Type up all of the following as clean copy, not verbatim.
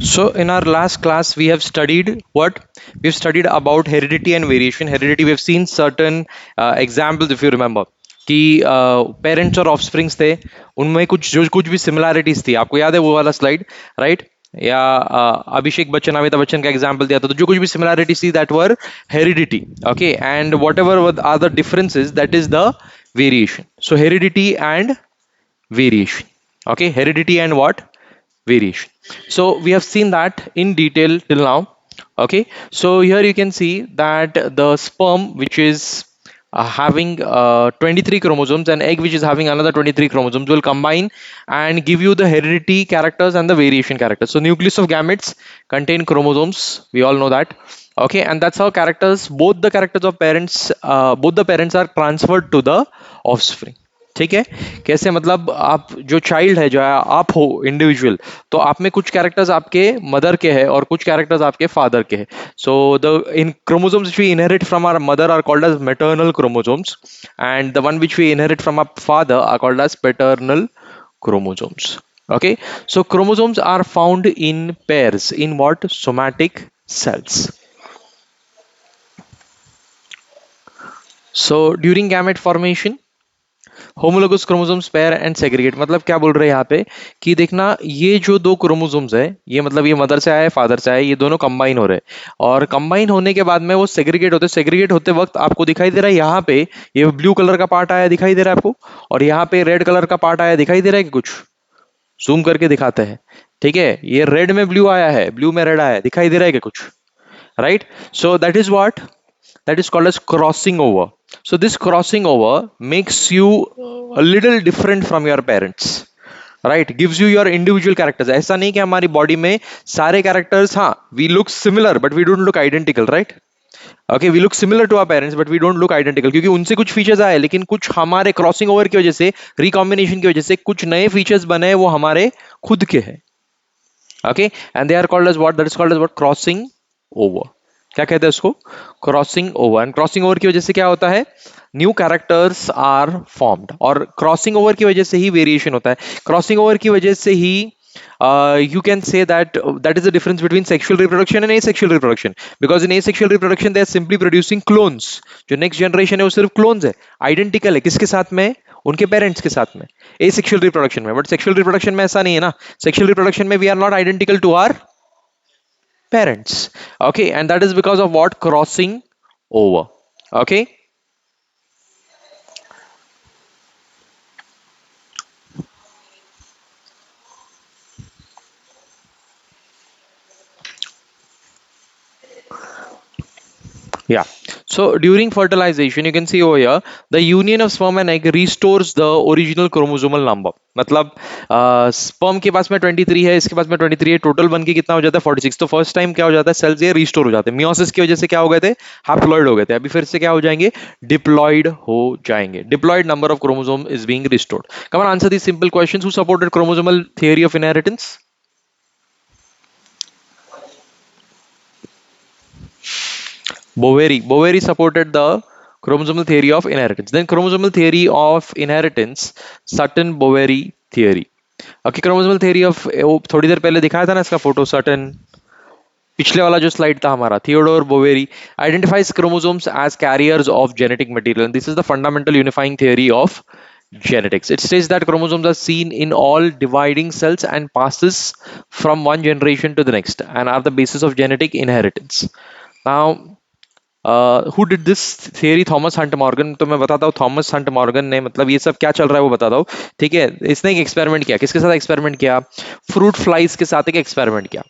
So in our last class, we have studied what? We've studied about heredity and variation. Heredity, we've seen certain examples, if you remember, कि parents और offsprings थे, उनमें कुछ भी similarities थी. आपको याद है वो वाला स्लाइड, राइट? या अभिषेक बच्चन, अमिताभ बच्चन का एग्जाम्पल दिया था, तो जो कुछ भी सिमिलैरिटीज थी that were heredity. Okay, and whatever are the differences, that is the variation. So heredity and variation. Okay, heredity and what? Variation. So we have seen that in detail till now. Okay, so here you can see that the sperm which is having 23 chromosomes, and egg which is having another 23 chromosomes, will combine and give you the heredity characters and the variation characters. So nucleus of gametes contain chromosomes, we all know that. Okay, and that's how characters, both the characters of parents, both the parents are transferred to the offspring. ठीक है? कैसे? मतलब आप जो child है, जो आप हो इंडिविजुअल, तो आप में कुछ कैरेक्टर्स आपके मदर के हैं और कुछ कैरेक्टर्स आपके फादर के हैं. So the in chromosomes which we inherit from our mother are called as maternal chromosomes, and the one which we inherit from our father are called as paternal chromosomes. Okay, so chromosomes are found in pairs in what? Somatic cells. So during gamete formation, homologous chromosomes pair and segregate. मतलब क्या बोल रहे हैं यहाँ पे कि देखना, ये जो दो क्रोमोसोम्स है, ये मतलब ये मदर से आया है, फादर से आया है, ये दोनों कंबाइन हो रहे हैं, और कंबाइन होने के बाद में वो सेग्रीगेट होते हैं. सेग्रीगेट होते वक्त आपको दिखाई दे रहा है यहाँ पे ये ब्लू कलर का पार्ट आया दिखाई दे रहा है आपको, और यहाँ पे रेड कलर का पार्ट आया दिखाई दे रहा है कि कुछ? जूम करके दिखाते हैं. ठीक है, ये रेड में ब्लू आया है, ब्लू में रेड आया है, दिखाई दे रहा है कि कुछ? Right, so that is what, that is called as crossing over. So this crossing over makes you a little different from your parents, right? Gives you your individual characters. ऐसा नहीं कि हमारी बॉडी में सारे कैरेक्टर्स, हाँ, we look similar but we don't look identical, right? Okay, we look similar to our parents but we don't look identical, क्योंकि उनसे कुछ फीचर्स आए, लेकिन कुछ हमारे क्रॉसिंग ओवर की वजह से, रिकॉम्बिनेशन की वजह से कुछ नए फीचर्स बने, वो हमारे खुद के हैं. Okay, and they are called as what? That is called as what? Crossing over. क्या कहते हैं उसको? Crossing over. And crossing over की वजह से क्या होता है? न्यू कैरेक्टर्स आर फॉर्म्ड, और क्रॉसिंग ओवर की वजह से ही वेरिएशन होता है. क्रॉसिंग ओवर की वजह से ही you can say that that is the difference between sexual reproduction and asexual reproduction, because in asexual reproduction they are simply producing clones. जो next generation है वो सिर्फ clones है, identical है. किसके साथ में? उनके पेरेंट्स के साथ में. asexual reproduction में. बट सेक्सुअल रिप्रोडक्शन में ऐसा नहीं है ना. सेक्सुअल रिप्रोडक्शन में we are not identical to our parents. Okay, and that is because of what? Crossing over. Okay, yeah. So during fertilization you can see over here the union of sperm and egg restores the original chromosomal number. मतलब sperm के पास में 23 है, इसके पास में 23 है, total बन के कितना हो जाता है? 46. तो फर्स्ट टाइम क्या हो जाता है? सेल्स ये रिस्टोर हो जाते हैं. मियोसिस की वजह से क्या हो गए थे? हैप्लॉइड हो गए थे. अभी फिर से क्या हो जाएंगे? डिप्लॉइड हो जाएंगे. Diploid number of chromosome is being restored. Come on, answer this simple questions. Who supported chromosomal theory of inheritance? Boveri supported the chromosomal theory of inheritance. Then chromosomal theory of inheritance, Sutton Boveri theory. Okay, chromosomal theory of थोड़ी देर पहले दिखाया था ना इसका photo, Sutton. पिछले वाला जो slide था हमारा, Theodore Boveri identifies chromosomes as carriers of genetic material. This is the fundamental unifying theory of genetics. It states that chromosomes are seen in all dividing cells and passes from one generation to the next and are the basis of genetic inheritance. Now, who did this theory? Thomas Hunt Morgan. तो मैं बताता हूँ Thomas Hunt Morgan ने, मतलब ये सब क्या चल रहा है वो बताता हूँ. ठीक है, इसने एक एक्सपेरिमेंट किया. किसके साथ एक्सपेरिमेंट किया? फ्रूट फ्लाइज के साथ एक एक्सपेरिमेंट किया.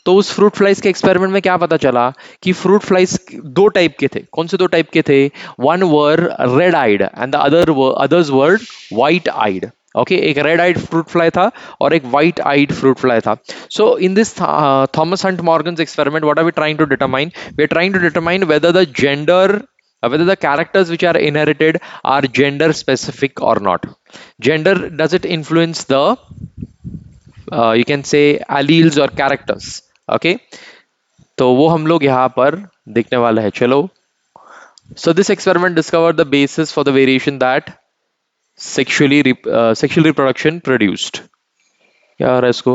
तो उस फ्रूट फ्लाइज के एक्सपेरिमेंट में क्या पता चला कि फ्रूट फ्लाइज दो टाइप के थे. कौन से दो टाइप के थे? One were red eyed and the others were white eyed. Okay, एक रेड आइड फ्रूट फ्लाई था और एक व्हाइट आइड फ्रूट फ्लाई था. So in this Thomas Hunt Morgan's experiment, what are we trying to determine? We are trying to determine whether the gender, whether the characters which are inherited are gender specific or not. Gender, does it influence the you can say alleles or characters? Okay, तो वो हम लोग यहाँ पर देखने वाले हैं. चलो, so this experiment discovered the basis for the variation that sexual reproduction produced. क्या हो रहा है इसको?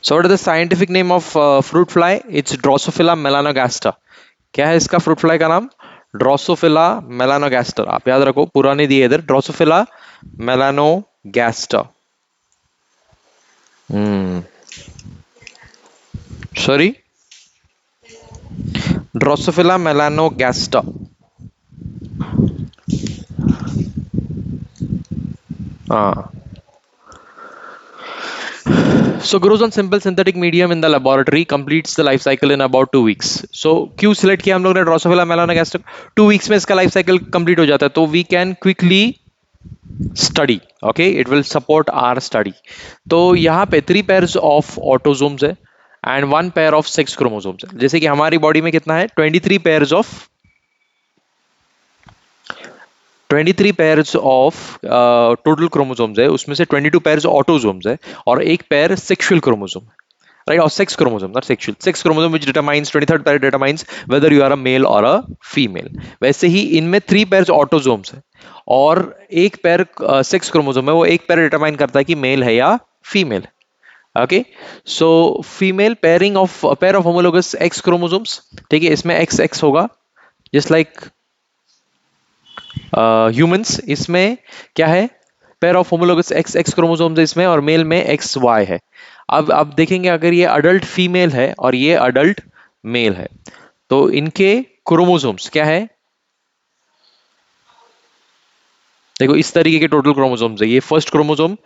सो what is the scientific name of fruit fly? It's Drosophila melanogaster. क्या है इसका फ्रूट फ्लाई का नाम? Drosophila melanogaster. आप याद रखो, पूरा नहीं दिए इधर, Drosophila melanogaster. Sorry, Drosophila melanogaster. हाँ। So grows on simple synthetic medium in the laboratory, completes the life cycle in about 2 weeks. So क्यों सिलेक्ट किया हम लोग ने ड्रोसोफिला मेलानोगास्टर? 2 weeks में इसका लाइफ साइकिल कंप्लीट हो जाता है, तो we can quickly study. Okay, it will support our study. तो यहाँ पे 3 पेयर्स ऑफ ऑटोजोम्स है and 1 pair of sex chromosomes है। जैसे कि हमारी बॉडी में कितना है, 23 पेयर्स ऑफ टोटल क्रोमोसोम्स है, उसमें से 22 पेयर्स ऑटोजोम्स है और 1 पेयर सेक्सुअल क्रोमोसोम है, राइट? और sex chromosome, not sexual, sex chromosome which determines 23rd pair determines whether you are a male और अ फीमेल। वैसे ही इनमें 3 पेयर्स ऑटोजोम्स है और 1 पेयर सेक्स क्रोमोसोम है, वो 1 पेयर डिटरमाइन करता है कि मेल है या female. Okay, so female pairing of pair of homologous x chromosomes, ठीक है, इसमें एक्स एक्स होगा जस्ट लाइक ह्यूमंस। इसमें क्या है, pair of homologous x x chromosomes इसमें, और मेल में एक्स वाई है। अब देखेंगे, अगर ये अडल्ट फीमेल है और ये अडल्ट मेल है, तो इनके क्रोमोसोम्स क्या है? देखो, इस तरीके के टोटल क्रोमोसोम्स है, ये फर्स्ट क्रोमोसोम,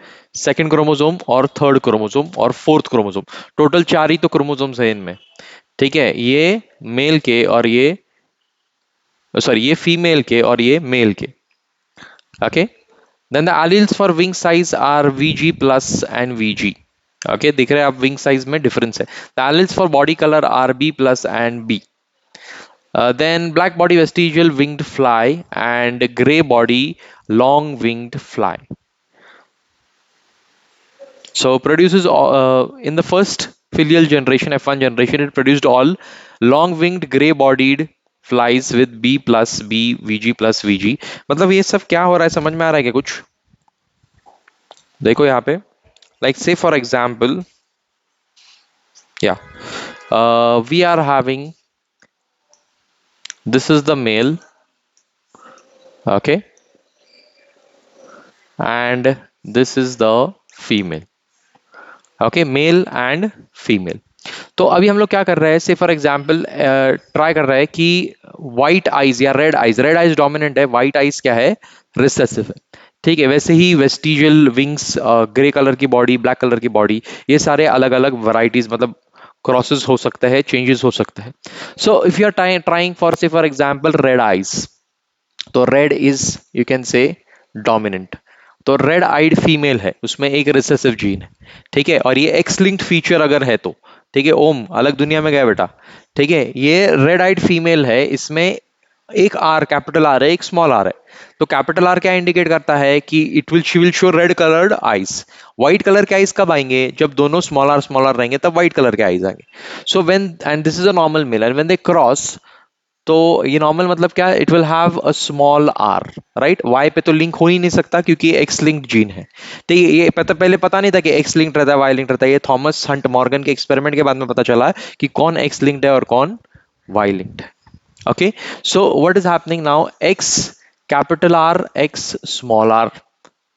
सेकंड क्रोमोसोम और थर्ड क्रोमोसोम और फोर्थ क्रोमोसोम। टोटल 4 ही तो क्रोमोसोम्स है इनमें, ठीक है? ये मेल के और ये, सॉरी, ये फीमेल के और ये मेल के। Okay, then the alleles for wing size are Vg plus and Vg. Okay, दिख रहे हैं आप, विंग साइज में डिफरेंस है। The alleles for body color are B plus and B. Then black body vestigial winged fly and gray body long winged fly. So produces in the first filial generation, F1 generation, it produced all long winged gray bodied flies with B plus B, Vg plus Vg। मतलब ये सब क्या हो रहा है, समझ में आ रहा है क्या कुछ? देखो यहाँ पे, like say for example, yeah, we are having, this is the male, okay, and this is the female, okay, male and female. तो अभी हम लोग क्या कर रहे हैं, से फॉर एग्जाम्पल ट्राई कर रहे हैं कि व्हाइट आइज या red eyes, red eyes dominant है, व्हाइट आइज क्या है, रिसेसिव है, ठीक है? वैसे ही वेस्टिजियल विंग्स, ग्रे कलर की बॉडी, ब्लैक कलर की बॉडी, ये सारे अलग अलग वैरायटीज, मतलब क्रॉसेस हो सकते हैं, चेंजेस हो सकते हैं। So if you are trying for, say for example, red eyes, तो red is, you can say, dominant. तो रेड आइड फीमेल है, उसमें एक रिसेसिव जीन है, ठीक है? और ये एक्स लिंक्ड फीचर अगर है तो, ठीक है, ओम अलग दुनिया में गया बेटा, ठीक है? ये रेड आइड फीमेल है, इसमें एक आर, कैपिटल आर है, एक स्मॉल आर है। तो कैपिटल आर क्या इंडिकेट करता है कि it will, she will show red coloured eyes. White colour के आइज कब आएंगे? जब दोनों स्मॉल आर रहेंगे, तब व्हाइट कलर के आइज आएंगे। So when, and this is a normal male, and when they cross, तो ये नॉर्मल मतलब क्या, it will have a small r, right? Y पे तो लिंक हो ही नहीं सकता क्योंकि एक्स लिंक्ड जीन है, ठीक है? ये पहले पता नहीं था कि एक्स लिंक्ड रहता है, वाई लिंक्ड रहता है। ये थॉमस हंट मॉर्गन के एक्सपेरिमेंट के बाद में पता चला कि कौन एक्स लिंक्ड है और कौन वाई लिंक्ड है। Okay, so what is happening now, X capital r, X small are,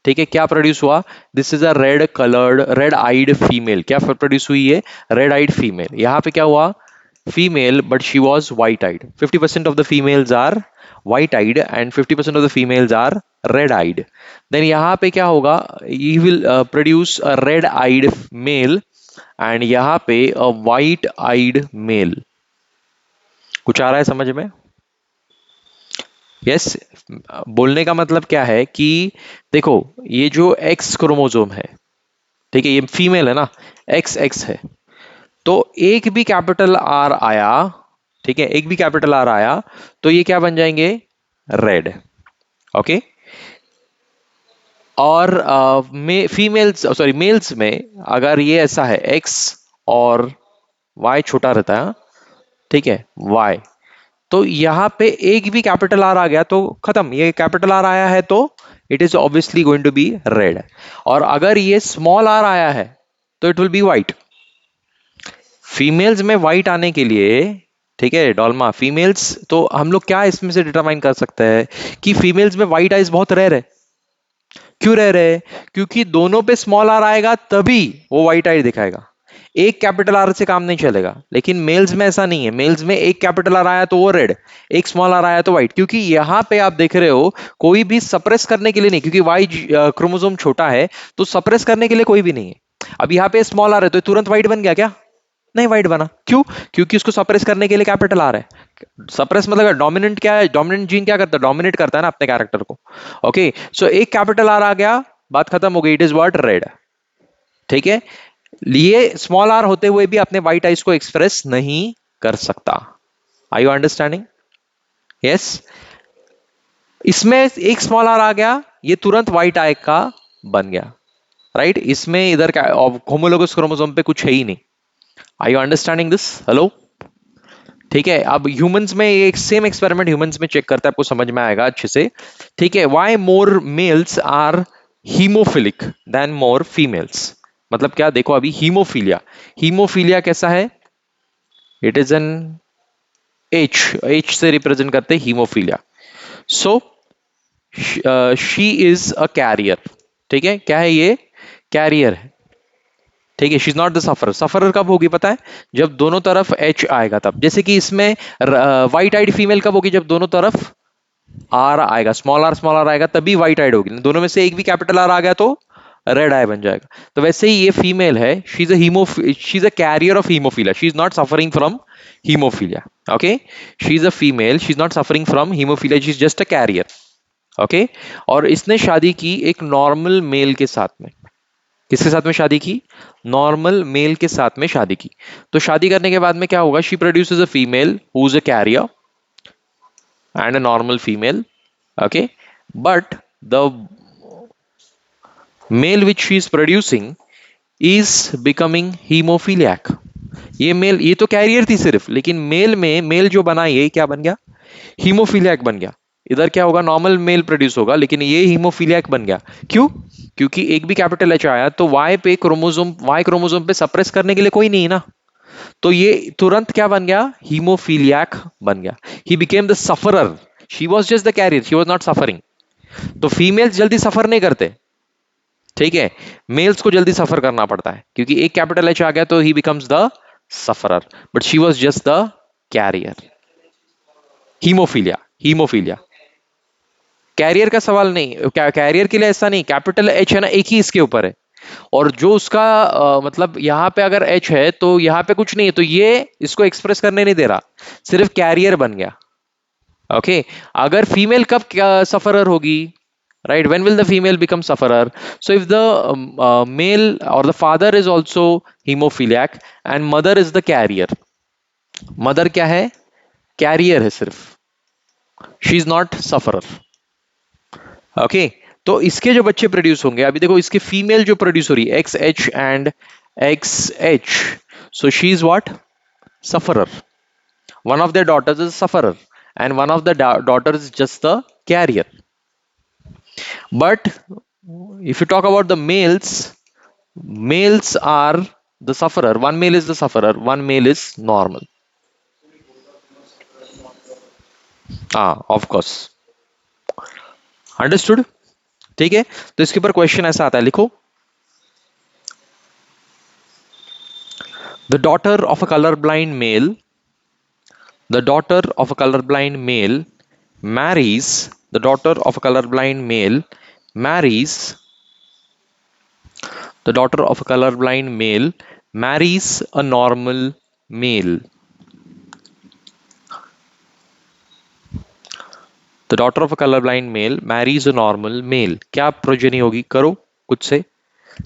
ठीक है? क्या प्रोड्यूस हुआ? This is a red coloured, red eyed female. क्या प्रोड्यूस हुई है? Red eyed female. यहाँ पे क्या हुआ? Female, but she was white-eyed. 50% of the females are white-eyed and 50% of the females are red-eyed. Then यहाँ पे क्या होगा? He will produce a red-eyed male and यहाँ पे a white-eyed male. कुछ आ रहा है समझ में? यस, बोलने का मतलब क्या है कि देखो, ये जो एक्स क्रोमोसोम है, ठीक है, ये फीमेल है ना, एक्स एक्स है, तो एक भी कैपिटल आर आया, ठीक है, एक भी कैपिटल आर आया, तो ये क्या बन जाएंगे? रेड। ओके, और फीमेल्स, सॉरी, मेल्स में अगर ये ऐसा है, एक्स और वाई छोटा रहता है, ठीक है, वाई, तो यहां पे एक भी कैपिटल आर आ गया तो खत्म। ये कैपिटल आर आया है तो it is obviously going to be red, और अगर ये स्मॉल आर आया है तो it will be white. Females में व्हाइट आने के लिए, ठीक है डॉल्मा, फीमेल्स तो हम लोग क्या इसमें से डिटरमाइन कर सकते हैं कि फीमेल्स में व्हाइट आइज बहुत रेयर है। क्यों रह रहे? क्योंकि दोनों पे स्मॉल आर आएगा तभी वो व्हाइट आई दिखाएगा। एक कैपिटल आर से काम नहीं चलेगा। लेकिन मेल्स में ऐसा नहीं है। मेल्स में एक कैपिटल आर आया तो वो रेड, एक स्मॉल आर आया तो व्हाइट। क्योंकि यहां पे आप देख रहे हो कोई भी सप्रेस करने के लिए नहीं, क्योंकि वाई क्रोमोसोम छोटा है तो सप्रेस करने के लिए कोई भी नहीं है। अब यहाँ पे स्मॉल आर है तो तुरंत व्हाइट बन गया क्या? नहीं व्हाइट बना। क्यों? क्योंकि उसको सप्रेस करने के लिए कैपिटल आ रहा है। सप्रेस मतलब डोमिनेंट क्या है? डोमिनेंट जीन क्या करता है? डोमिनेट करता है ना अपने कैरेक्टर को। ओके, सो एक कैपिटल आर आ गया, बात खत्म हो गई। It is what? रेड। ठीक है, लिए स्मॉल आर होते हुए भी अपने व्हाइट आइज को एक्सप्रेस नहीं कर सकता। Are you understanding? यस। इसमें एक स्मॉल आर आ गया, ये तुरंत व्हाइट आई का बन गया। राइट इसमें इधर होमोलोगस क्रोमोसोम पे कुछ है ही नहीं। Are you understanding this? Hello? ठीक है, अब ह्यूमंस में एक सेम एक्सपेरिमेंट ह्यूमंस में चेक करता है, आपको समझ में आएगा अच्छे से। ठीक है, why more males are haemophilic than more females? मतलब क्या? देखो अभी हीमोफीलिया, हीमोफीलिया कैसा है? It is an H, H से रिप्रेजेंट करते हैं haemophilia. So she is a carrier. ठीक है, क्या है ये? कैरियर है। ठीक है, she is not the sufferer. Sufferer कब होगी पता है? जब दोनों तरफ एच आएगा तब। जैसे कि इसमें व्हाइट आइड फीमेल कब होगी? जब दोनों तरफ आर आएगा, स्मॉल आर आएगा तभी व्हाइट आइड होगी। दोनों में से एक भी कैपिटल आर आ गया तो रेड आई बन जाएगा। तो वैसे ही ये फीमेल है, she is she is a carrier of haemophilia. She is not suffering from haemophilia. Okay, she is a female, she is not suffering from haemophilia, she is just a carrier. Okay, और इसने शादी की एक normal mail के साथ में। किसके साथ में शादी की? नॉर्मल मेल के साथ में शादी की। तो शादी करने के बाद में क्या होगा? She produces a female who is a carrier and a normal female. Okay, but the male which she is producing is becoming hemophiliac. ये मेल, ये तो कैरियर थी सिर्फ, लेकिन मेल में मेल जो बना ये क्या बन गया? हीमोफीलियाक बन गया। इधर क्या होगा? नॉर्मल मेल प्रोड्यूस होगा, लेकिन ये हीमोफीलियाक बन गया। क्यों? क्योंकि एक भी कैपिटल एच आया तो वाई पे क्रोमोसोम, वाई क्रोमोसोम पे सप्रेस करने के लिए कोई नहीं है ना। तो ये तुरंत क्या बन गया? हीमोफीलियाक बन गया। He became the sufferer. She was just the carrier, she was not suffering. तो फीमेल्स जल्दी सफर नहीं करते। ठीक है, मेल्स को जल्दी सफर करना पड़ता है, क्योंकि एक कैपिटल एच आ गया तो he becomes the sufferer, but she was just the carrier. Haemophilia, haemophilia carrier का सवाल नहीं। कैरियर के लिए ऐसा नहीं, कैपिटल एच है ना, एक ही इसके ऊपर है। और जो उसका मतलब यहां पे अगर एच है तो यहां पे कुछ नहीं है, तो ये इसको एक्सप्रेस करने नहीं दे रहा, सिर्फ कैरियर बन गया। ओके, अगर फीमेल कब सफरर होगी? Right, when will the female become sufferer? So if the male or the father is also hemophiliac and mother is the carrier, mother क्या है? कैरियर है सिर्फ, she is not sufferer. Okay, तो इसके जो बच्चे प्रोड्यूस होंगे, अभी देखो इसके फीमेल जो प्रोड्यूस हो रही है x H and x H, so she is what? Sufferer. One of their daughters is sufferer and one of the daughters is just the carrier. But if you talk about the males, males are the sufferer. One male is the sufferer, one male is normal. Of course. Understood? ठीक है, तो इसके ऊपर question ऐसा आता है, लिखो the daughter of a colorblind male, the daughter of a colorblind male marries, the daughter of a colorblind male marries, the daughter of a colorblind male marries a normal male. The daughter of a colorblind male marries a normal male. क्या progeny होगी? करो कुछ से।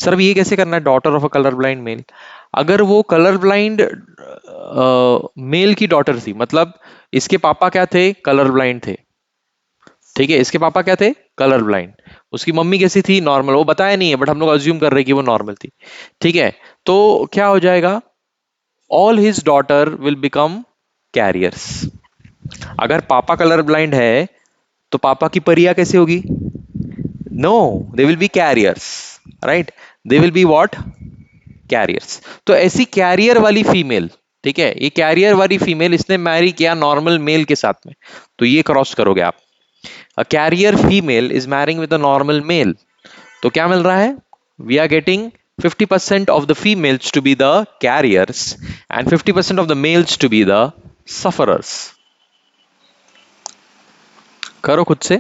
Sir अब ये कैसे करना है? Daughter of a colour blind mail, अगर वो कलर ब्लाइंड मेल की डॉटर थी, मतलब इसके पापा क्या थे? कलर ब्लाइंड थे। ठीक है, इसके पापा क्या थे? Colour blind. उसकी मम्मी कैसी थी? नॉर्मल। वो बताया नहीं है बट हम लोग अज्यूम कर रहे हैं कि वो नॉर्मल थी। ठीक है, तो क्या हो जाएगा? All his daughter will become carriers. अगर पापा कलर ब्लाइंड है तो पापा की परिया कैसे होगी? No, they will be carriers. Right, they will be what? Carriers. तो ऐसी कैरियर वाली फीमेल, ठीक है, ये कैरियर वाली फीमेल इसने मैरी किया नॉर्मल मेल के साथ में, तो ये क्रॉस करोगे आप। A carrier female is marrying with a normal male, तो क्या मिल रहा है? We are getting 50% of the females to be the carriers and 50% of the males to be the sufferers। करो खुद से।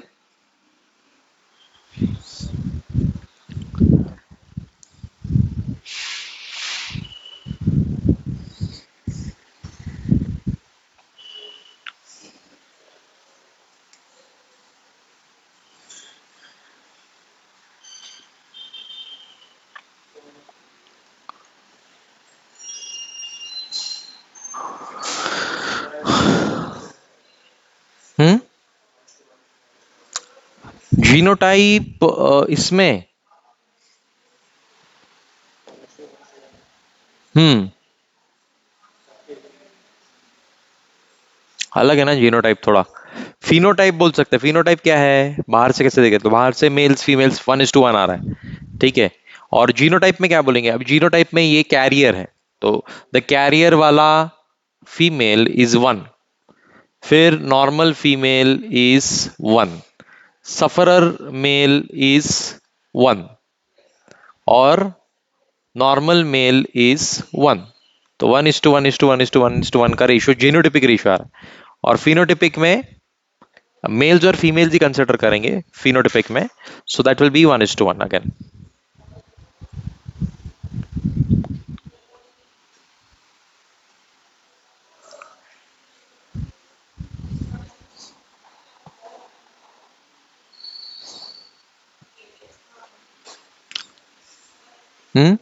हम्म। जीनोटाइप इसमें, हम्म, अलग है ना जीनोटाइप थोड़ा। फिनोटाइप बोल सकते हैं। फिनोटाइप क्या है, बाहर से कैसे देखे, तो बाहर से मेल्स फीमेल्स 1:1 आ रहा है, ठीक है। और जीनोटाइप में क्या बोलेंगे, अब जीनोटाइप में ये कैरियर है, तो द कैरियर वाला फीमेल इज 1, फिर normal female is 1, sufferer male is 1, और नॉर्मल मेल इज 1। तो 1:1:1:1:1 का रेशियो जीनोटिपिक रेशियो आ रहा है। और फिनोटिपिक में मेल्स और फीमेल्स ही कंसिडर करेंगे फिनोटिपिक में, so that will be 1:1 again. Hmm.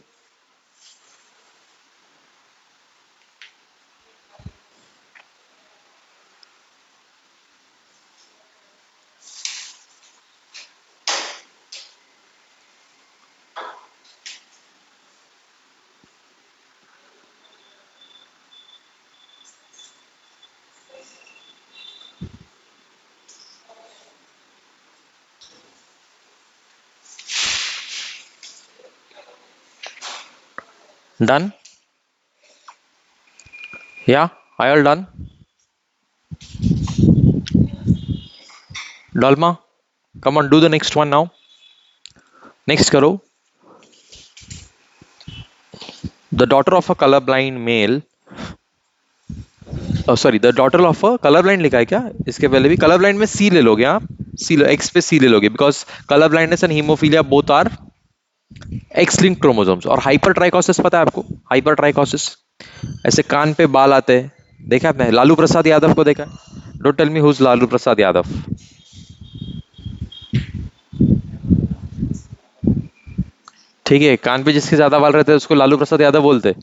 Done, या I all done. Dolma, come on do the next one now. Next करो। The daughter of a colour blind male, sorry, the daughter of a colour blind लिखा है क्या, इसके पहले भी colour blind में सी ले लोगे आप, सी एक्स पे सी ले लोगे, because colour blindness and haemophilia both are X linked chromosomes. और हाइपर ट्राइकोसिस पता है आपको, हाइपर ट्राइकोसिस, ऐसे कान पे बाल आते हैं, देखा आपने लालू प्रसाद यादव को देखा? Don't tell me who's Lalu Prasad Yadav. ठीक है, कान पे जिसके ज्यादा बाल रहते हैं उसको लालू प्रसाद यादव बोलते हैं।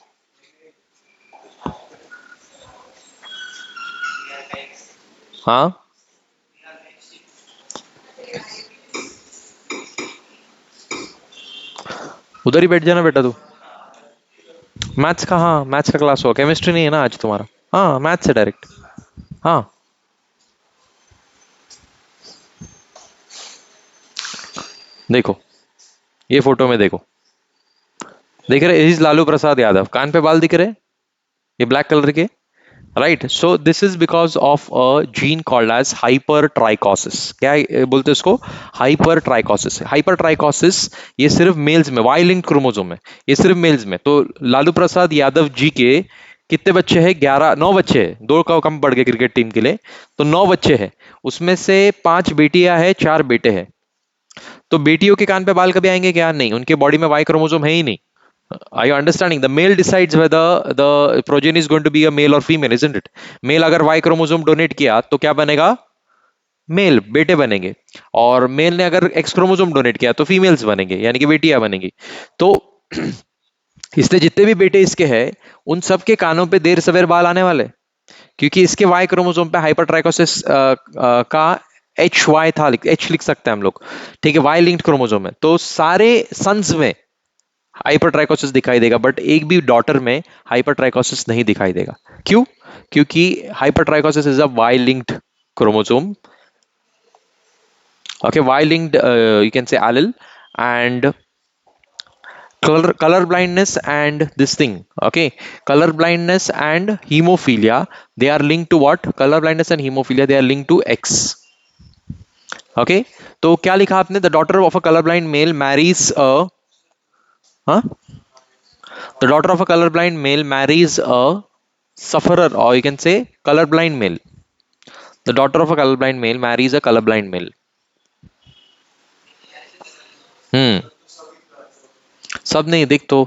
हाँ, उधर ही बैठ जाना बेटा तू। मैथ्स का, हाँ मैथ्स का क्लास होगा, केमिस्ट्री नहीं है ना आज तुम्हारा। हाँ मैथ्स है डायरेक्ट। हाँ, देखो, ये फोटो में देखो, देख रहे, इज लालू प्रसाद यादव, कान पे बाल दिख रहे, ये ब्लैक कलर के, right. So this is because of a gene called as hypertrichosis. क्या बोलते हैं इसको? Hyper trichosis. हाइपर ट्राइकोसिस ये सिर्फ मेल्स में, वाई लिंक्ड क्रोमोसोम है, ये सिर्फ मेल्स में। तो लालू प्रसाद यादव जी के कितने बच्चे हैं? 11, 9 बच्चे हैं, दो का कम पड़ गए क्रिकेट टीम के लिए, तो 9 बच्चे हैं, उसमें से 5 बेटियां हैं, 4 बेटे हैं। तो बेटियों के कान पे बाल कभी आएंगे क्या? नहीं, उनके बॉडी में वाई क्रोमोसोम है ही नहीं। Are you understanding? The male decides whether the progeny is going to be a male or female, isn't it? Male अगर Y क्रोमोसोम डोनेट किया तो क्या बनेगा? मेल, बेटे बनेंगे। और मेल ने अगर X क्रोमोसोम डोनेट किया तो फीमेल्स बनेंगे, यानी कि बेटियां बनेंगी। तो इसलिए जितने भी बेटे इसके हैं, उन सब के कानों पे देर सवेर बाल आने वाले, क्योंकि इसके वाई क्रोमोसोम पे हाइपरट्राइकोसिस का HY था, H लिख सकते हैं हम लोग, ठीक है, वाई लिंक्ड क्रोमोसोम है, तो सारे सन्स में हाइपरट्राइकोसिस दिखाई देगा, बट एक भी डॉटर में हाइपरट्राइकोसिस नहीं दिखाई देगा। क्यों? क्योंकि hypertrichosis is a Y linked chromosome, okay, y linked, you can say allele, and color blindness and this thing, okay, color blindness and hemophilia, they are linked to what? Color blindness and hemophilia, they are linked to X. Okay, तो क्या लिखा आपने? The daughter of a colour blind male marries a, हाँ, the daughter of a colour blind male marries a sufferer, or you can say color blind male. The daughter of a color blind male marries a color blind male. हम्म, सब नहीं दिख तो,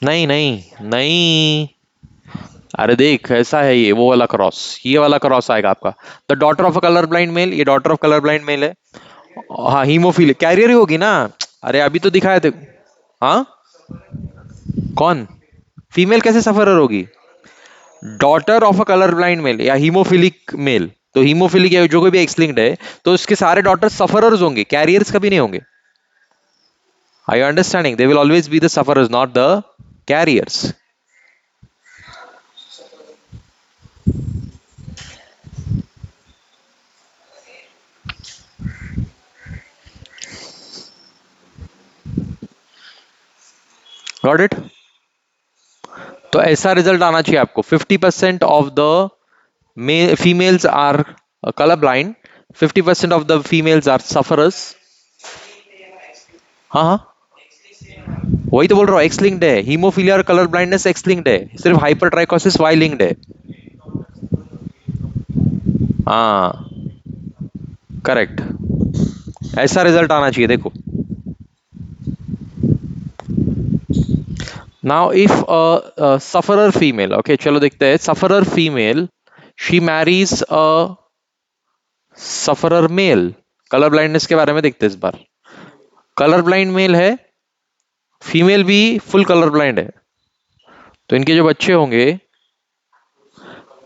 नहीं नहीं नहीं, अरे देख ऐसा है, ये वो वाला क्रॉस, ये वाला क्रॉस आएगा आपका। The daughter of a colour blind male, ये daughter of colour blind male है। हाँ, हीमोफीलिया कैरियर ही होगी ना। अरे अभी तो दिखाया थे। हाँ, कौन? फीमेल कैसे सफरर होगी? Daughter of a colour blind mail या हीमोफिलिक मेल, तो हीमोफिलिक जो कोई भी एक्स लिंक्ड है, तो उसके सारे डॉटर सफरर्स होंगे, कैरियर्स कभी नहीं होंगे। Are you understanding? They will always be the sufferers, not the carriers. Got it? तो ऐसा रिजल्ट आना चाहिए आपको। 50% of the females are colour blind, 50% of the females are sufferers. हाँ हाँ, वही तो बोल रहा हूँ, एक्स लिंक्ड है। हीमोफीलिया और कलर ब्लाइंडनेस एक्स लिंक्ड है, सिर्फ हाइपर ट्राइकोसिस वाई लिंक्ड है। हाँ, करेक्ट, ऐसा रिजल्ट आना चाहिए देखो। Now if sufferer female, okay चलो देखते हैं, sufferer female she marries a sufferer male, colour blindness के बारे में देखते हैं इस बार। कलर ब्लाइंड मेल है, फीमेल भी फुल कलर ब्लाइंड है, तो इनके जो बच्चे होंगे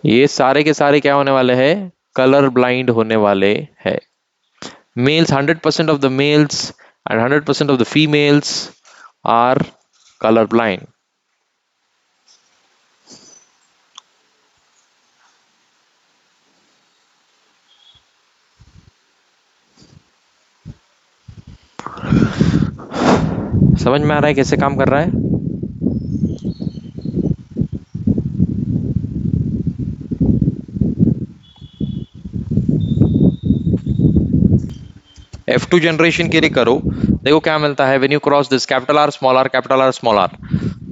ये सारे के सारे क्या होने वाले हैं? कलर ब्लाइंड होने वाले हैं। Males, 100% of the males and 100% of the females are color blind. समझ में आ रहा है कैसे काम कर रहा है? F2 जनरेशन के लिए करो, देखो क्या मिलता है। When you cross this capital R small R capital R small R,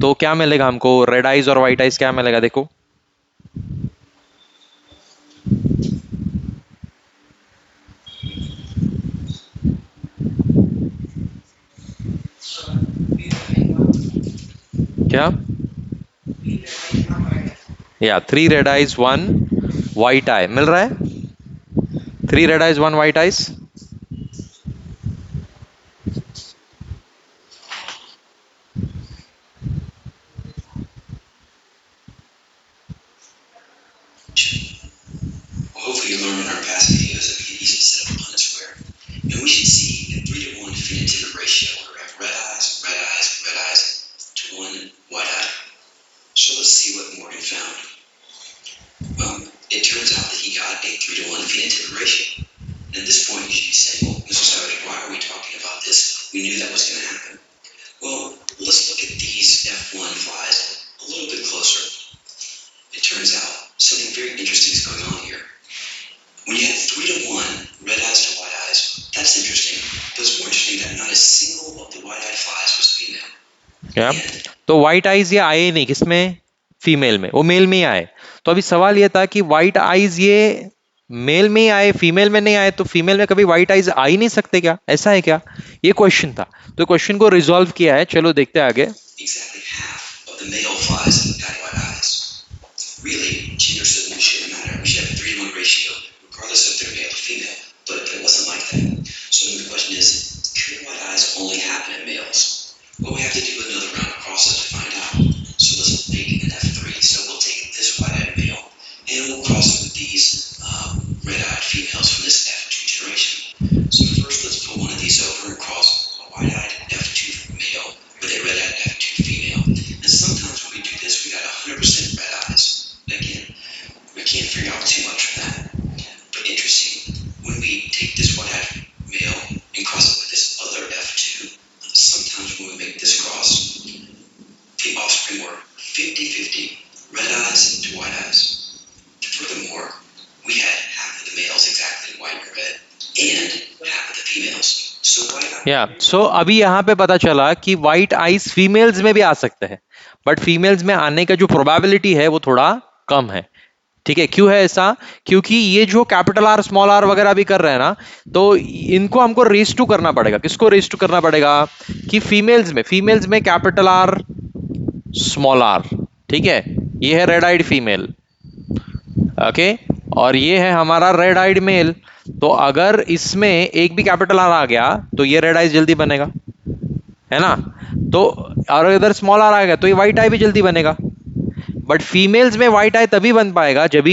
तो क्या मिलेगा हमको? रेड आइज और व्हाइट आइज क्या मिलेगा देखो। क्या? या 3 रेड आइज 1 व्हाइट आई मिल रहा है। 3 red eyes 1 white eyes. Hopefully you learned in our past videos that we can easily set up a Punnett square. And we should see a 3-to-1 phenotypic ratio where we have red eyes, red eyes, red eyes to 1 white eye. So let's see what Morgan found. It turns out that he got a 3-to-1 phenotypic ratio. And at this point you should be saying, well, Mr. Savage, why are we talking about this? We knew that was going to happen. Well, let's look at these F1 flies a little bit closer. It turns out something very interesting is going on here. When you have 3-to-1 red eyes to white eyes, that's interesting. But it's more interesting that not a single of the white-eyed flies was female. क्या? तो white eyes ये आए नहीं किसमें? Female में, वो mail में ही आए। तो अभी सवाल ये था कि व्हाइट आइज ये मेल में ही आए, फीमेल में नहीं आए, तो फीमेल में कभी व्हाइट आइज आ ही नहीं सकते क्या? ऐसा है क्या? ये क्वेश्चन था, तो क्वेश्चन को रिजॉल्व किया है। चलो देखते हैं आगे। Exactly half of the male flies got white eyes. Really, gender shouldn't matter. We should have a 3-to-1 ratio, regardless if they're male or female. But it wasn't like that. So the question is, could white eyes only happen in males? Well, we have to do another round of crosses to find out. So let's make an F3. So we'll take this white-eyed male and we'll cross it with these red-eyed females from this F2 generation. So first, let's put one of these over and cross a white-eyed F2 male with a red-eyed F2 female. And sometimes when we do this, we got 100% red eyes. Again, we can't figure out too much from that. But interesting, when we take this white-eyed male and cross it with this other या सो अभी यहाँ पे पता चला कि white eyes females में भी आ सकते हैं, बट फीमेल्स में आने का जो प्रोबेबिलिटी है वो थोड़ा कम है। ठीक है, क्यों है ऐसा? क्योंकि ये जो कैपिटल आर स्मॉल आर वगैरह भी कर रहे हैं ना, तो इनको हमको रेस टू करना पड़ेगा। किसको रेस टू करना पड़ेगा? कि फीमेल्स में कैपिटल आर स्मॉल आर। ठीक है, ये है रेड आइड फीमेल। ओके, और ये है हमारा रेड आइड मेल। तो अगर इसमें एक भी कैपिटल आर आ गया तो ये रेड आइज जल्दी बनेगा, है ना? तो और इधर स्मॉल आर आ गया तो ये व्हाइट आई भी जल्दी बनेगा। बट फीमेल्स में व्हाइट आई तभी बन पाएगा जब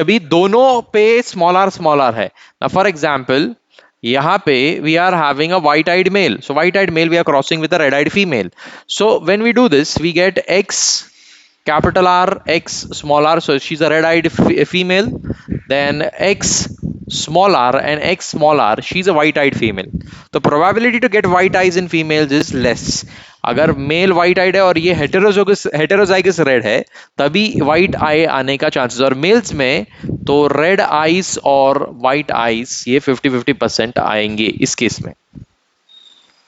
भी दोनों पे स्मॉल आर है ना। फॉर एग्जाम्पल यहां पे we are having a white eyed male, so white eyed male we are crossing with a red eyed female. So when we do this we get x capital R X small r, so she's a red eyed female. Then X small r and X small r, she's a white eyed female. तो probability to get white eyes in females is less. अगर mail white आइड है और ये heterozygous red है तभी white आई आने का chances. और मेल्स में तो रेड आइज और व्हाइट आइज ये 50-50% आएंगे इस केस में।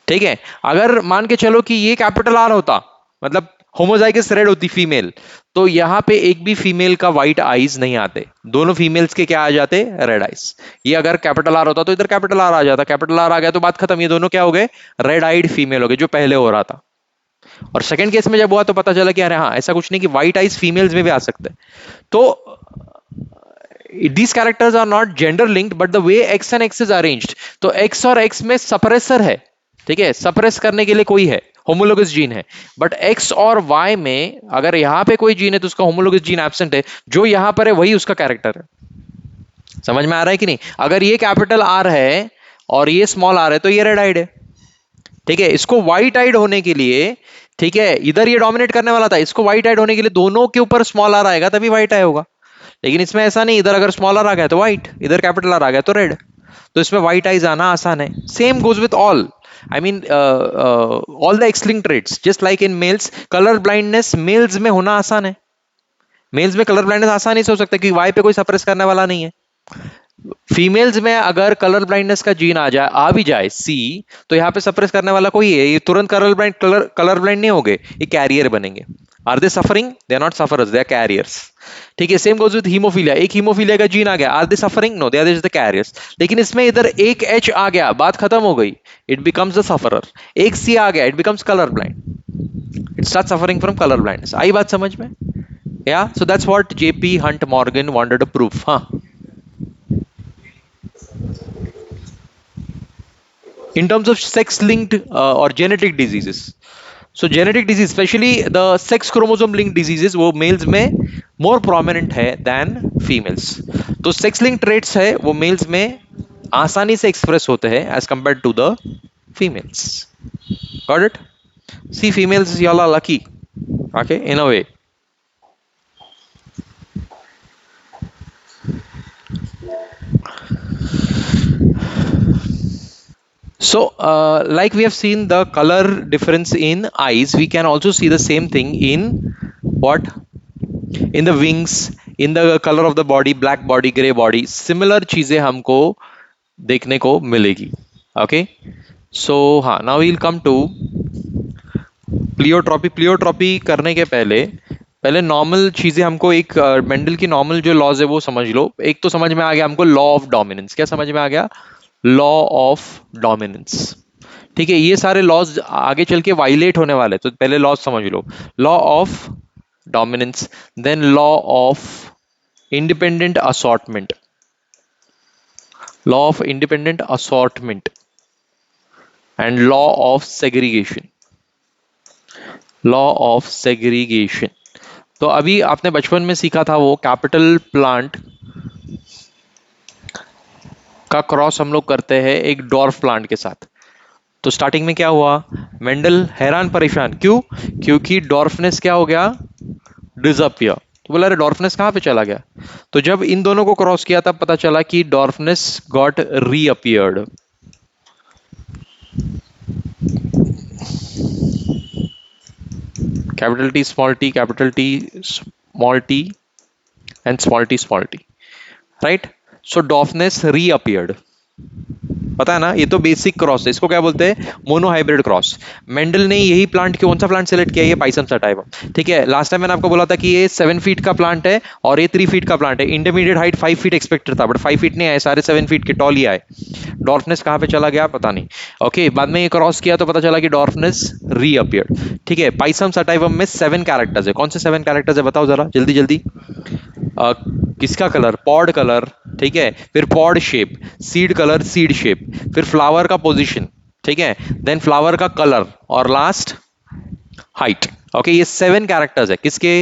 ठीक है, अगर मान के चलो कि ये कैपिटल आर होता, मतलब होमोजाइगस रेड होती फीमेल, तो यहां पे एक भी फीमेल का व्हाइट आईज नहीं आते, दोनों फीमेल्स के क्या आ जाते? Red eyes. ये अगर कैपिटल आर होता तो इधर कैपिटल आर आ जाता, कैपिटल आर आ गया तो बात खत्म, ये दोनों क्या हो गए? रेड आइड फीमेल हो गए, जो पहले हो रहा था। और सेकंड केस में जब हुआ तो पता चला कि अरे हाँ, ऐसा कुछ नहीं कि व्हाइट आइज फीमेल्स में भी आ सकते हैं। तो these characters are not gender linked but the way x and x is arranged, तो x और x में सप्रेसर है। ठीक है, सप्रेस करने के लिए कोई है, होमोलोगस जीन है। बट x और y में अगर यहां पे कोई जीन है तो उसका होमोलोगस जीन एब्सेंट है, जो यहां पर है वही उसका कैरेक्टर है। समझ में आ रहा है कि नहीं? अगर ये कैपिटल आर है और ये स्मॉल आर है तो ये रेड आइड है। ठीक है, इसको व्हाइट आइड होने के लिए, ठीक है, इधर ये डोमिनेट करने वाला था, इसको व्हाइट आइड होने के लिए दोनों के ऊपर स्मॉल आर आएगा तभी व्हाइट आई होगा। लेकिन इसमें ऐसा नहीं, इधर अगर स्मॉल आर आ गया तो व्हाइट, इधर कैपिटल आर आ गया तो रेड। तो इसमें व्हाइट आइज आना आसान है। Same goes with all, I mean all the X linked traits, just like in males. Colour blindness males में होना आसान है, मेल्स में कलर ब्लाइंडनेस आसानी से हो सकता है क्योंकि वाई पे कोई सप्रेस करने वाला नहीं है। फीमेल्स में अगर कलर ब्लाइंडनेस का जीन आ भी जाए सी, तो यहाँ पे सप्रेस करने वाला कोई है, ये तुरंत कलर ब्लाइंड नहीं होंगे, ये कैरियर बनेंगे। Are they suffering? They are not sufferers, they are carriers. ठीक है, सेम गोज विद हीमोफीलिया। एक हीमोफीलिया का जीन आ गया, are they suffering? No, they are just the carriers. लेकिन इसमें इधर एक एच आ गया, बात खत्म हो गई, इट बिकम्स द सफरर। एक सी आ गया, it becomes colour blind, it start suffering from colour blindness. आई बात समझ में? या so that's what JP Hunt Morgan wanted to prove. हाँ, in terms of sex linked or genetic diseases, so genetic disease especially the sex chromosome linked diseases वो males में more prominent है than females। तो sex linked traits है वो males में आसानी से express होते हैं as compared to the females। got it? See, females y'all are lucky, okay, in a way। So, like we have seen the color difference in eyes, we can also see the same thing in what? In the wings, in the color of the body, black body, gray body, similar चीजें हमको देखने को मिलेगी। Okay, so हाँ, now we'll come to pleiotropy. Pleiotropy करने के पहले normal चीजें हमको, एक मेंडल की नॉर्मल जो लॉज है वो समझ लो। एक तो समझ में आ गया हमको लॉ ऑफ डोमिनेंस। क्या समझ में आ गया? Law of dominance. ठीक है, ये सारे लॉज आगे चल के वायलेट होने वाले, तो पहले लॉज समझ लो। Law of dominance, then law of independent assortment, law of independent assortment and law of segregation, law of segregation. तो अभी आपने बचपन में सीखा था वो कैपिटल प्लांट का क्रॉस हम लोग करते हैं एक डॉर्फ प्लांट के साथ। तो स्टार्टिंग में क्या हुआ? मेंडल हैरान परेशान, क्यों? क्योंकि डॉर्फनेस क्या हो गया? डिसअपियर। तो बोला अरे डॉर्फनेस कहाँ पे चला गया? तो जब इन दोनों को क्रॉस किया तब पता चला कि dwarfness got reappeared. Capital T small T, capital T small T and small T, right? So dwarfness reappeared. पता है ना, ये तो बेसिक क्रॉस है, इसको क्या बोलते हैं, मोनोहाइब्रिड क्रॉस। मेंडल ने यही प्लांट, कौन सा प्लांट सेलेक्ट किया, ये पाइसम सटाइवम। ठीक है, लास्ट टाइम मैंने आपको बोला था कि ये 7 फीट का प्लांट है और ये 3 फीट का प्लांट है। इंटरमीडिएट हाइट 5 फीट एक्सपेक्टेड था, बट 5 फीट नहीं आए, सारे 7 फीट के टॉल ही आए। डॉर्फनेस कहाँ पे चला गया पता नहीं। ओके, बाद में ये क्रॉस किया तो पता चला कि डॉर्फनेस रीअपियर्ड। ठीक है, पाइसम सटाइवम में 7 कैरेक्टर्स है। कौन से 7 कैरेक्टर्स है बताओ जरा जल्दी जल्दी। अ, किसका कलर, पॉड कलर, ठीक है, फिर pod shape, seed colour, seed shape, फिर फ्लावर का पोजीशन, ठीक है, देन फ्लावर का कलर, और लास्ट हाइट। ओके, ये 7 कैरेक्टर्स है किसके,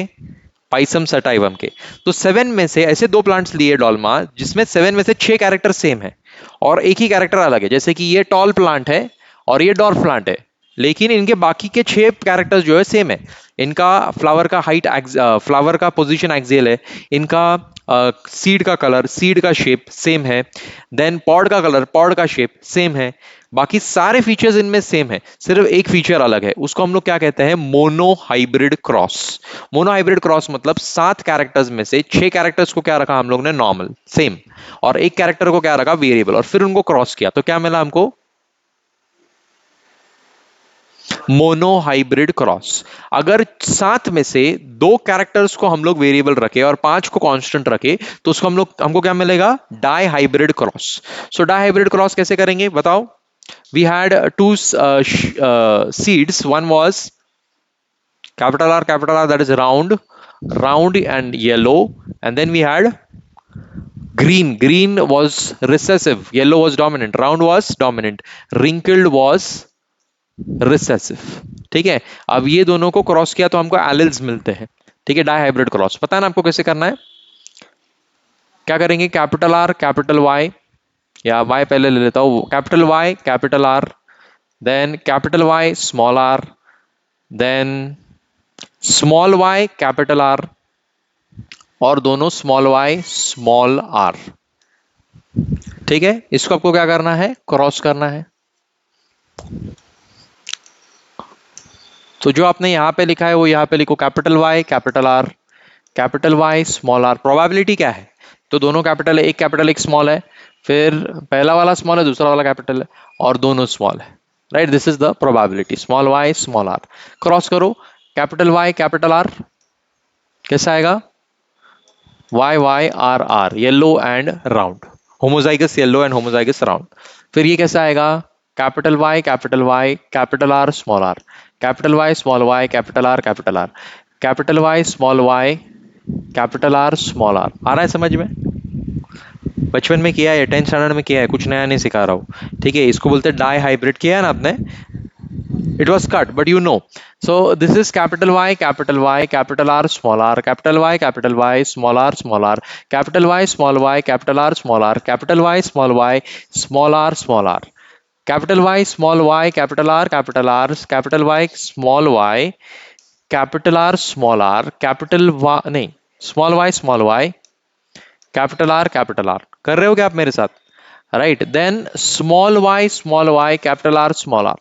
पाइसम सटाइवम के। तो 7 में से ऐसे 2 प्लांट्स लिए डॉल्मा, जिसमें 7 में से 6 कैरेक्टर सेम है और एक ही कैरेक्टर अलग है। जैसे कि ये टॉल प्लांट है और ये डॉर्फ प्लांट है, लेकिन इनके बाकी के 6 कैरेक्टर्स जो है सेम है। इनका फ्लावर का हाइट, फ्लावर का पोजीशन एक्सियल है, इनका सीड का कलर, सीड का शेप सेम है, देन पॉड का कलर, पॉड का शेप सेम है। बाकी सारे फीचर्स इनमें सेम है, सिर्फ एक फीचर अलग है। उसको हम लोग क्या कहते हैं, mono hybrid cross. Mono hybrid cross मतलब 7 कैरेक्टर्स में से 6 कैरेक्टर्स को क्या रखा हम लोग ने, नॉर्मल सेम, और एक कैरेक्टर को क्या रखा, वेरिएबल, और फिर उनको क्रॉस किया तो क्या मिला हमको, मोनो हाइब्रिड क्रॉस। अगर 7 में से 2 कैरेक्टर्स को हम लोग वेरिएबल रखे और 5 को कांस्टेंट रखे तो उसको हमको क्या मिलेगा, डाई हाइब्रिड क्रॉस। सो डाई हाइब्रिड क्रॉस कैसे करेंगे बताओ। We had two seeds. One was capital R, that is round and yellow, and then we had green. Green was recessive, yellow was dominant, round was dominant, wrinkled was recessive. ठीक है, अब ये दोनों को cross किया तो हमको alleles मिलते हैं। ठीक है, डाई हाइब्रिड क्रॉस पता है ना आपको कैसे करना है। क्या करेंगे, कैपिटल आर कैपिटल वाई, या वाई पहले ले लेता हूं, capital Y capital R, then capital Y small R, then small Y capital R, और दोनों स्मॉल वाई स्मॉल आर। ठीक है, इसको आपको क्या करना है, क्रॉस करना है। तो जो आपने यहां पे लिखा है वो यहां पे लिखो, capital Y capital R, capital Y small R. Probability क्या है, तो दोनों कैपिटल है, एक कैपिटल एक स्मॉल है, फिर पहला वाला स्मॉल है दूसरा वाला कैपिटल है, और दोनों स्मॉल है। Right, this is the probability, small Y small R. Cross करो, कैपिटल वाई कैपिटल आर कैसा आएगा, Y Y R R, yellow and round, homozygous yellow and homozygous round. फिर ये कैसा आएगा, capital Y capital R small R, capital Y small Y capital R capital R, capital Y small Y capital R small R. आ रहा है समझ में, बचपन में किया है, 10th स्टैंडर्ड में किया है, कुछ नया नहीं सिखा रहा हूं। ठीक है, इसको बोलते हैं डाई हाइब्रिड, किया है ना आपने, it was cut but you know. So this is capital Y capital R small r, capital Y small r small r, capital Y small y capital R small r, capital Y small y small r small r, capital Y small y capital R, capital Y small y capital R small r, capital Y नहीं, small y capital R कर रहे हो क्या आप मेरे साथ, right, then small y capital R small r।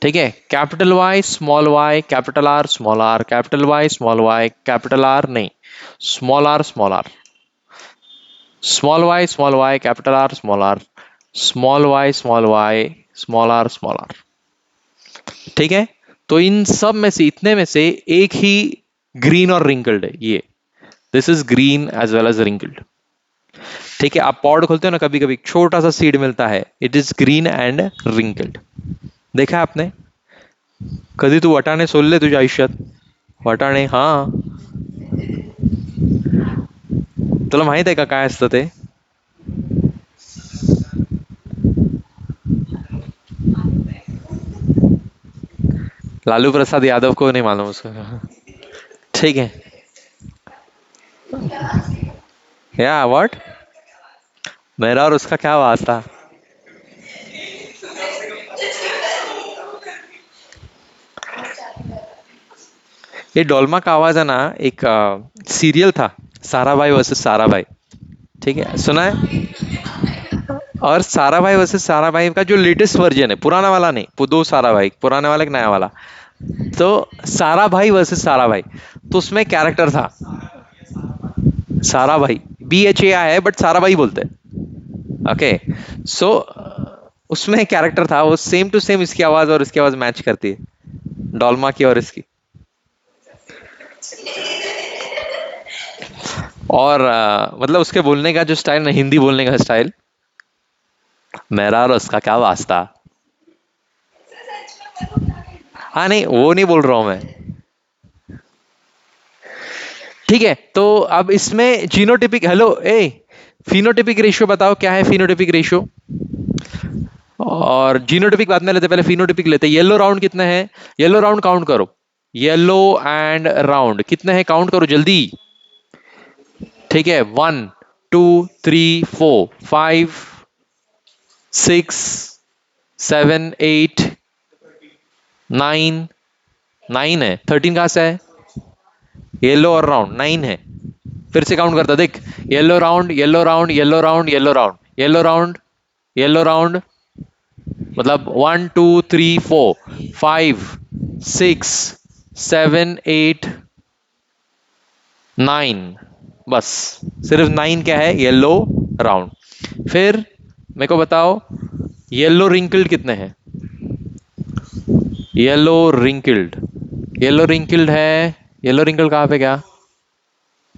ठीक है, capital Y small Y capital R small R, capital Y small Y capital R नहीं, small R small R, small Y capital R small R, small Y small R small are. ठीक है, तो इन सब में से, इतने में से एक ही ग्रीन और रिंकल्ड है, ये this is green as well as wrinkled. ठीक है, आप पॉड खोलते हो ना कभी कभी, छोटा सा सीड मिलता है, it is green and wrinkled. देखा आपने कधी, तू वटाणे सोलले तुझ्या आयुष्यात, वटाणे, हा, तुला माहित आहे का काय असतं ते, लालू प्रसाद यादव को नहीं मालूम उसका। ठीक है, या व्हाट, मेरा और उसका क्या वास्ता। ये डोलमा का आवाज है ना, एक सीरियल था, साराभाई वर्सेस साराभाई। ठीक है, सुना है, और साराभाई वर्सेस साराभाई का जो लेटेस्ट वर्जन है, पुराना वाला नहीं, दो साराभाई, पुराने वाला एक नया वाला, तो साराभाई वर्सेस साराभाई, तो उसमें कैरेक्टर था साराभाई, BHA है बट सारा भाई बोलते हैं। ओके, सो उसमें कैरेक्टर था वो सेम टू सेम इसकी आवाज और इसकी आवाज मैच करती है, डॉल्मा की और इसकी। और मतलब उसके बोलने का जो स्टाइल ना, हिंदी बोलने का स्टाइल, मेरा और उसका क्या वास्ता। हाँ नहीं, वो नहीं बोल रहा हूं मैं। ठीक है, तो अब इसमें जीनोटिपिक, हेलो ए, फिनोटिपिक रेशियो बताओ क्या है फिनोटिपिक रेशियो। और जीनोटिपिक बाद में लेते, पहले फिनोटिपिक लेते। येलो राउंड कितने हैं? येलो राउंड काउंट करो, येलो एंड राउंड कितने हैं, काउंट करो जल्दी। ठीक है, 1 2 3 4 5 6 7 8 9, 9 है, 13 कहां से है? येलो और राउंड 9 है। फिर से काउंट करता देख, yellow round yellow round yellow round yellow round yellow round yellow round, मतलब 1 2 3 4 5 6 7 8 9, बस सिर्फ 9 क्या है, येलो राउंड। फिर मेरे को बताओ येलो रिंकल्ड कितने हैं? येलो रिंकल्ड, येलो रिंकल्ड है, येलो रिंकल्ड कहाँ पे, क्या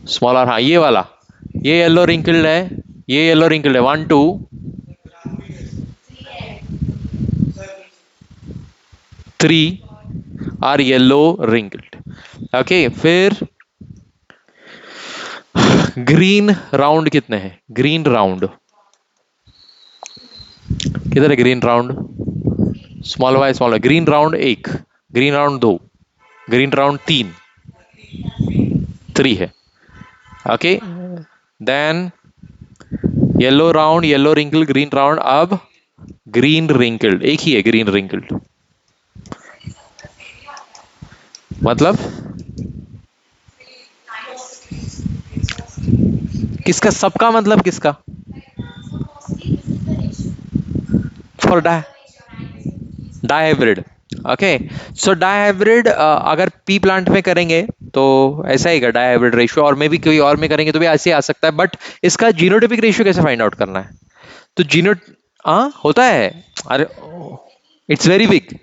स्मॉल आर, हाँ ये वाला, ये येलो रिंकल्ड है, ये येलो रिंकल्ड है। 1 2 3 आर येलो रिंकल्ड। ओके, फिर ग्रीन राउंड कितने हैं? ग्रीन राउंड किधर है? Green round, small Y small Y, green round 1, green round 2, green round 3, 3 है। Okay, then yellow round yellow wrinkle green round, अब ग्रीन रिंकल्ड एक ही है, ग्रीन रिंकल्ड मतलब किसका, सबका मतलब किसका? For dihybrid. Okay, so dihybrid अगर पी प्लांट में करेंगे तो ऐसा ही डाइहाइब्रिड रेशियो, और मे भी कोई और में करेंगे तो भी ऐसे ही आ सकता है, बट इसका जीनोटिपिक रेशियो कैसे फाइंड आउट करना है? तो जीनो, हाँ होता है, अरे इट्स वेरी बिग।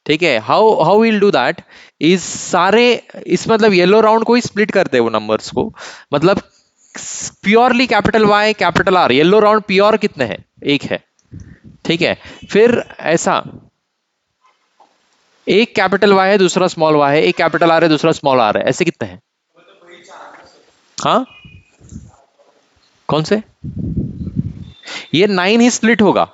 ठीक है, how how will do that is सारे, इस मतलब येलो राउंड को ही स्प्लिट करते हैं वो नंबर्स को, मतलब purely capital Y capital R, yellow round pure कितने हैं? एक है। ठीक है, फिर ऐसा एक कैपिटल वाई है दूसरा स्मॉल वाई है, एक कैपिटल आर है दूसरा स्मॉल आर है, ऐसे कितने हैं? हाँ कौन से? ये 9 ही स्प्लिट होगा।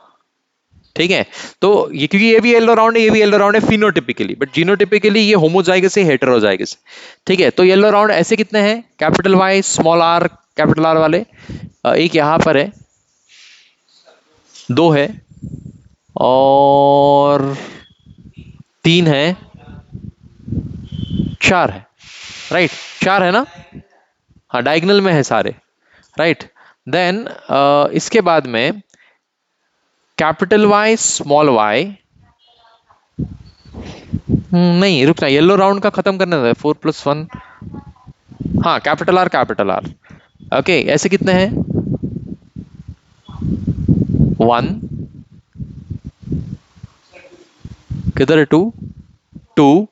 ठीक है, तो ये क्योंकि ये भी येलो राउंड है ये भी येलो राउंड है फिनोटिपिकली, बट जीनोटिपिकली ये होमोजाइगस है हेटेरोजाइगस। ठीक है, तो येलो राउंड ऐसे कितने हैं? Capital Y small R capital R वाले, एक यहां पर है, 2 है, और 3 है, 4 है, राइट, 4 है ना? हाँ डायगोनल में है सारे, राइट। देन इसके बाद में कैपिटल वाई स्मॉल वाई, नहीं रुकना, येलो राउंड का खत्म करने दे, 4 + 1, हाँ कैपिटल आर। ओके, ऐसे कितने हैं? 1, किधर है 2, 2,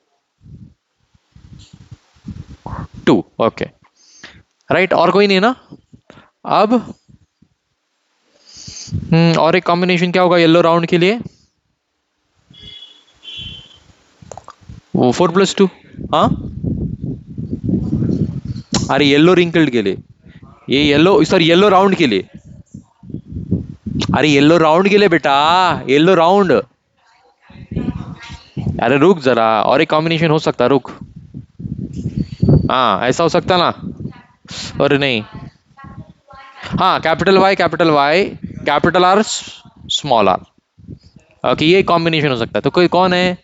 2, ओके राइट, और कोई नहीं है ना? अब और एक कॉम्बिनेशन क्या होगा येलो राउंड के लिए? वो 4 + 2, हाँ अरे येलो रिंकल्ड के लिए, ये येलो सॉरी येलो राउंड के लिए, अरे येलो राउंड के लिए बेटा, येलो राउंड। अरे रुक जरा, और एक कॉम्बिनेशन हो सकता है, रुक, हाँ ऐसा हो सकता ना, अरे नहीं, हाँ capital Y capital R small R, okay ये कॉम्बिनेशन हो सकता है। तो कोई कौन है?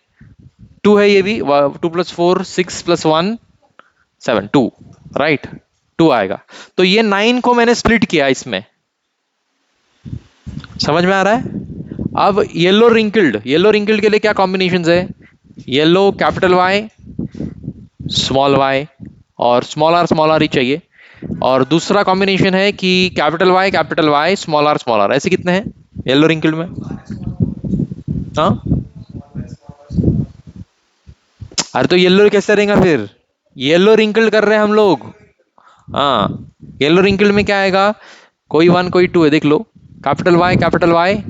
2 है ये भी, 2 + 4 6 + 1 7, 2, राइट, 2 आएगा। तो ये 9 को मैंने स्प्लिट किया इसमें, समझ में आ रहा है? अब येलो रिंकल्ड के लिए क्या कॉम्बिनेशन है? Yellow capital Y small Y, और स्मॉल आर ही चाहिए, और दूसरा कॉम्बिनेशन है कि कैपिटल वाई स्मॉल आर, ऐसे कितने हैं येलो रिंकल्ड में? हाँ, अरे तो येलो कैसे रहेगा फिर? येलो रिंकल्ड कर रहे हैं हम लोग। हाँ, येलो रिंकल्ड में क्या आएगा? कोई वन कोई टू है, देख लो। Capital Y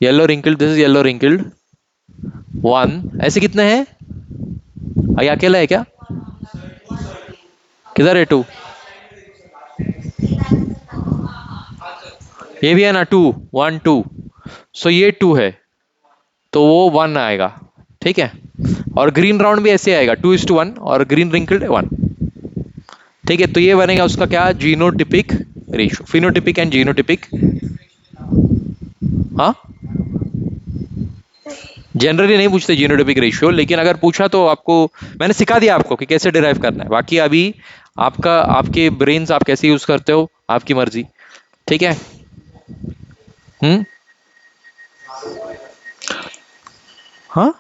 yellow wrinkled, this is yellow wrinkled one, ऐसे कितने हैं? ये अकेला है क्या? किधर है टू? ये भी है ना टू, वन टू। सो ये टू है तो वो वन आएगा, ठीक है। और ग्रीन राउंड भी ऐसे आएगा, 2:1 और ग्रीन रिंकल्ड वन, ठीक है। तो ये बनेगा उसका क्या? Genotypic ratio, phenotypic and genotypic. हाँ, जनरली नहीं पूछते जीनोटिपिक रेशियो, लेकिन अगर पूछा तो आपको मैंने सिखा दिया आपको कि कैसे डिराइव करना है। बाकी अभी आपका, आपके ब्रेन्स आप कैसे यूज करते हो आपकी मर्जी, ठीक है। हम्म। हाँ,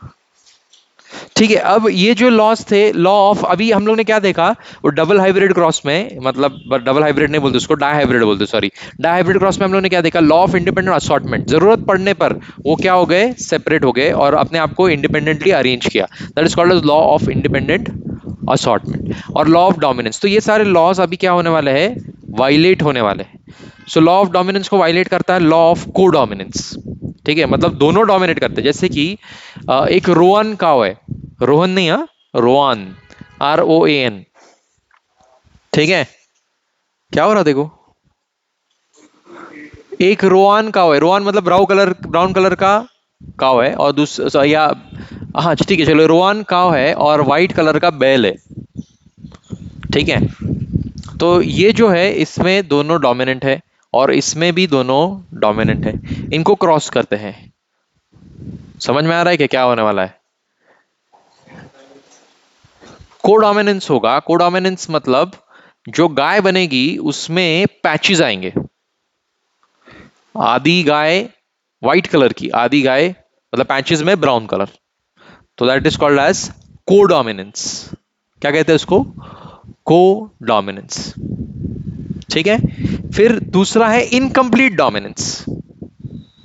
ठीक है। अब ये जो लॉस थे, लॉ ऑफ, अभी हम लोग ने क्या देखा? वो डबल हाइब्रिड क्रॉस में, मतलब डबल हाइब्रिड नहीं बोलते उसको, डाई हाइब्रिड बोलते, सॉरी। डाई हाइब्रिड क्रॉस में हम लोग ने क्या देखा? Law of independent assortment. जरूरत पड़ने पर वो क्या हो गए? सेपरेट हो गए और अपने आप को इंडिपेंडेंटली अरेंज किया। That is called as law of independent assortment. और लॉ ऑफ डोमिनेंस, तो ये सारे लॉज अभी क्या होने वाले हैं? वायलेट होने वाले हैं। सो लॉ ऑफ डोमिनेंस को वायलेट करता है लॉ ऑफ को डोमिनेंस, ठीक है। मतलब दोनों डोमिनेट करते हैं। जैसे कि एक रोअन काउ है, रोहन नहीं, हाँ, रोआन, ROAN, ठीक है। क्या हो रहा देखो, एक रोआन काउ है, रोआन मतलब ब्राउन कलर का काउ है, और दूसरा या, हाँ ठीक है चलो, रोआन काउ है और वाइट कलर का बैल है, ठीक है। तो ये जो है इसमें दोनों डोमिनेंट है और इसमें भी दोनों डोमिनेंट है, इनको क्रॉस करते हैं। समझ में आ रहा है कि क्या होने वाला है? कोडोमिनेंस होगा। कोडोमिनेंस मतलब जो गाय बनेगी उसमें पैचेस आएंगे। आधी गाय व्हाइट कलर की, आधी गाय मतलब पैचेस में ब्राउन कलर, तो that is called as codominance. क्या कहते हैं उसको? कोडोमिनेंस, ठीक है। फिर दूसरा है इनकम्प्लीट डोमिनेंस,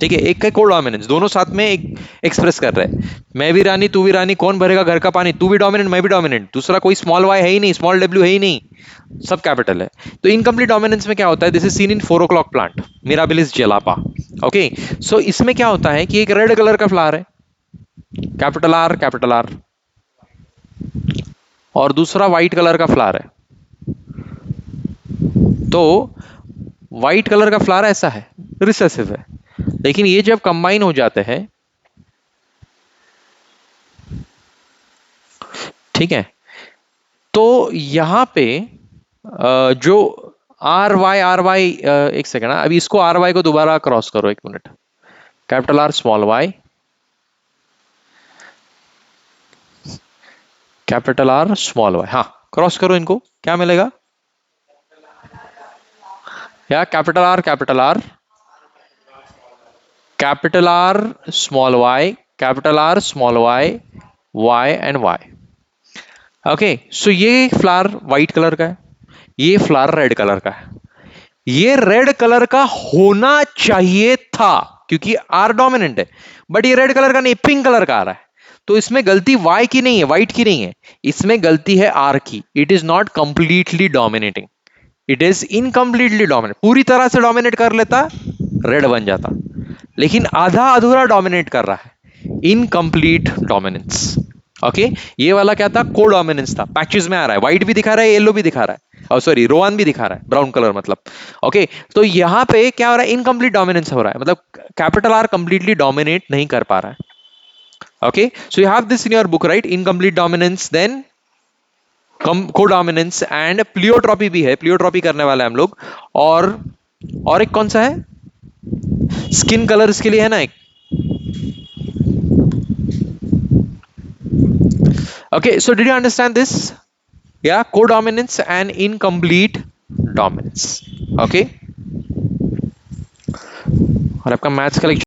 ठीक है। एक है कोडोमिनेंस, दोनों साथ में एक एक्सप्रेस कर रहे हैं, मैं भी रानी तू भी रानी, कौन भरेगा घर का पानी, तू भी डोमिनेंट मैं भी डोमिनेंट, दूसरा कोई स्मॉल वाई है ही नहीं, स्मॉल डब्ल्यू है ही नहीं, सब कैपिटल है। तो इनकम्प्लीट डोमिनेंस में क्या होता है? This is seen in 4 o'clock plant, Mirabilis jalapa. Okay, so इसमें क्या होता है कि एक रेड कलर का फ्लावर है, कैपिटल आर, और दूसरा व्हाइट कलर का फ्लावर है। तो व्हाइट कलर का फ्लावर ऐसा है, रिसेसिव है, लेकिन ये जब कंबाइन हो जाते हैं, ठीक है, तो यहां पे जो आर वाई, एक सेकेंड, अभी इसको आर वाई को दोबारा क्रॉस करो, एक minute. Capital R small Y, capital R small Y, हाँ क्रॉस करो इनको, क्या मिलेगा? या capital R small Y, Y and Y. Okay, so ये फ्लावर व्हाइट कलर का है, ये फ्लावर रेड कलर का है। ये रेड कलर का होना चाहिए था क्योंकि आर डोमिनेंट है, बट ये रेड कलर का नहीं, पिंक कलर का आ रहा है। तो इसमें गलती वाई की नहीं है, व्हाइट की नहीं है, इसमें गलती है आर की। It is not completely dominating, it is incompletely dominate. पूरी तरह से डोमिनेट कर लेता, रेड बन जाता, लेकिन आधा अधूरा डोमिनेट कर रहा है, इनकम्प्लीट डोमिनेंस। ओके, ये वाला क्या था? को डोमिनेंस था, पैचेस में आ रहा है, व्हाइट भी दिखा रहा है, येलो भी दिखा रहा है, और सॉरी रोआन भी दिखा रहा है, ब्राउन कलर मतलब। ओके, तो यहां पे क्या हो रहा है? इनकम्प्लीट डोमिनेंस हो रहा है, मतलब कैपिटल आर कंप्लीटली डोमिनेट नहीं कर पा रहा है। Okay, so you have this in your book, right? Incomplete dominance, then codominance and pleiotropy भी है, प्लियोट्रॉपी करने वाला है हम लोग। और एक कौन सा है? स्किन कलर इसके लिए है ना एक। Okay, so did you understand this? Yeah, codominance and incomplete dominance. Okay, और आपका मैथ्स का लेक्चर